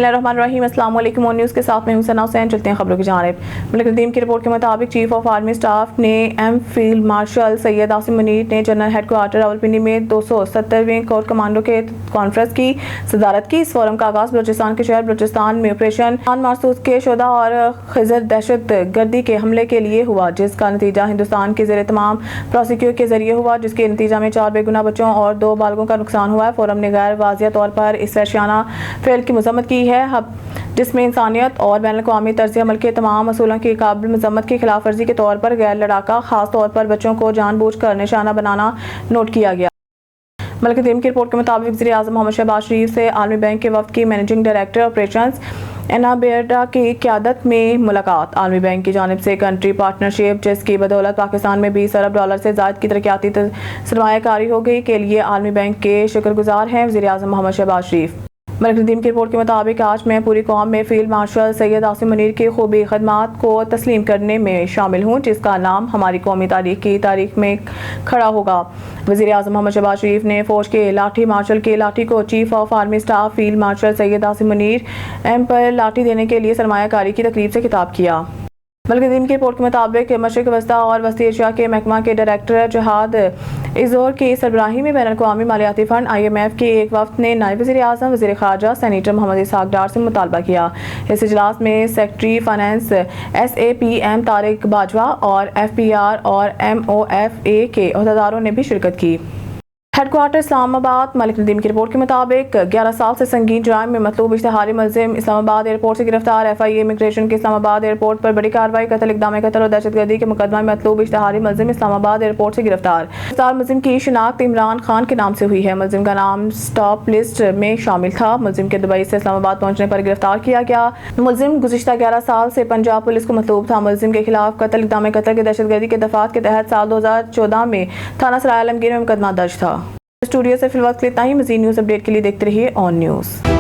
बिस्मिल्लाहिर्रहमानिर्रहीम। अस्सलाम वालेकुम। न्यूज़ के साथ मैं हूं सना हुसैन। चलते हैं खबरों की जानिब। मलिक नदीम की रिपोर्ट के मुताबिक चीफ ऑफ आर्मी स्टाफ ने एम फील्ड मार्शल सैयद आसिम मुनीर ने जनरल हेडक्वार्टर रावलपिंडी में 270वें कोर कमांडो के कॉन्फ्रेंस की सदारत की। इस फोरम का आगाज़ बलूचिस्तान के शहर बलूचिस्तान में ऑपरेशन मारसूद के शुदा और खिजर दहशत गर्दी के हमले के लिए हुआ, जिसका नतीजा हिंदुस्तान के ज़ेरे तमाम प्रोसिक्यूट के जरिए हुआ, जिसके नतीजा में 4 बेगुनाह बच्चों और 2 बालगों का नुकसान हुआ है। फोरम ने गैर वाज़िया तौर पर इस वहशियाना फेल की मजम्मत की है, जिसमें इंसानियत और बैनुल-अक़वामी तर्ज़ अमल के तमाम असूलों की काबिल मजम्मत की खिलाफ वर्जी के तौर पर गैर लड़ाका खास तौर पर बच्चों को जानबूझकर निशाना बनाना नोट किया गया। मलिक नदीम की रिपोर्ट के मुताबिक वज़ीर आज़म मोहम्मद शहबाज शरीफ से आलमी बैंक के वफ़द की मैनेजिंग डायरेक्टर ऑपरेशंस एना बेरडा की क़यादत में मुलाकात। आलमी बैंक की जानिब से कंट्री पार्टनरशिप, जिसकी बदौलत पाकिस्तान में $20 अरब से ज़ायद की तरक्याती सरमायाकारी हो गई, के लिए आलमी बैंक के शुक्रगुजार हैं वज़ीर आज़म मोहम्मद शहबाज शरीफ। मलिक नदीम की रिपोर्ट के मुताबिक आज मैं पूरी कौम में फील्ड मार्शल सैयद आसिम मुनीर की खूबी खदमात को तस्लीम करने में शामिल हूँ, जिसका नाम हमारी कौमी तारीख में खड़ा होगा। वज़ीर आज़म मोहम्मद शहबाज शरीफ ने फौज के लाठी मार्शल के लाठी को chief of army staff field marshal Syed Asim Munir एम पर लाठी देने के लिए सरमायाकारी की तकरीब से खिताब किया। मलिक नदीम की रिपोर्ट के मुताबिक मशरिक वस्ता और वस्ती एशिया के महकमा के डायरेक्टर जहाद इज़ोर की सरबराही में बैनुल-अक़वामी मालियाती फंड IMF के एक वफ़द ने नायब वज़ीर आज़म, वज़ीर ख़ारजा सेनेटर मोहम्मद इसहाक डार से मुतालबा किया। इस इजलास में secretary finance SAPM Tariq Bajwa और FPR और MOFA के अहदेदारों ने भी शिरकत की। हेडक्वार्टर इस्लामाबाद। मलिक नदीम की रिपोर्ट के मुताबिक 11 साल से संगीन जुर्म में मतलूब इश्तिहारी मुलजिम इस्लामाबाद एयरपोर्ट से गिरफ्तार। FIA इमिग्रेशन के इस्लामाबाद एयरपोर्ट पर बड़ी कार्रवाई। कत्ल, इक़दाम कत्ल और दहशतगर्दी के मुकदमा में मतलूब इश्तिहारी मुलजिम इस्लामाबाद एयरपोर्ट से गिरफ्तार। गिरफ्तार मुलजिम की शिनाख्त इमरान खान के नाम से हुई है। मुलजिम का नाम स्टॉप लिस्ट में शामिल था। मुलजिम के दुबई से इस्लामाबाद पहुंचने पर गिरफ्तार किया गया। मुलजिम गुज़िश्ता 11 साल से पंजाब पुलिस को मतलूब था। मुलजिम के खिलाफ कत्ल, इक़दाम कत्ल के दहशतगर्दी के दफात के तहत साल 2014 में थाना सराय आलमगीर में मुकदमा दर्ज था। स्टूडियो से फिलहाल इतना ही। मज़ीद न्यूज़ अपडेट के लिए देखते रहिए ऑन न्यूज़।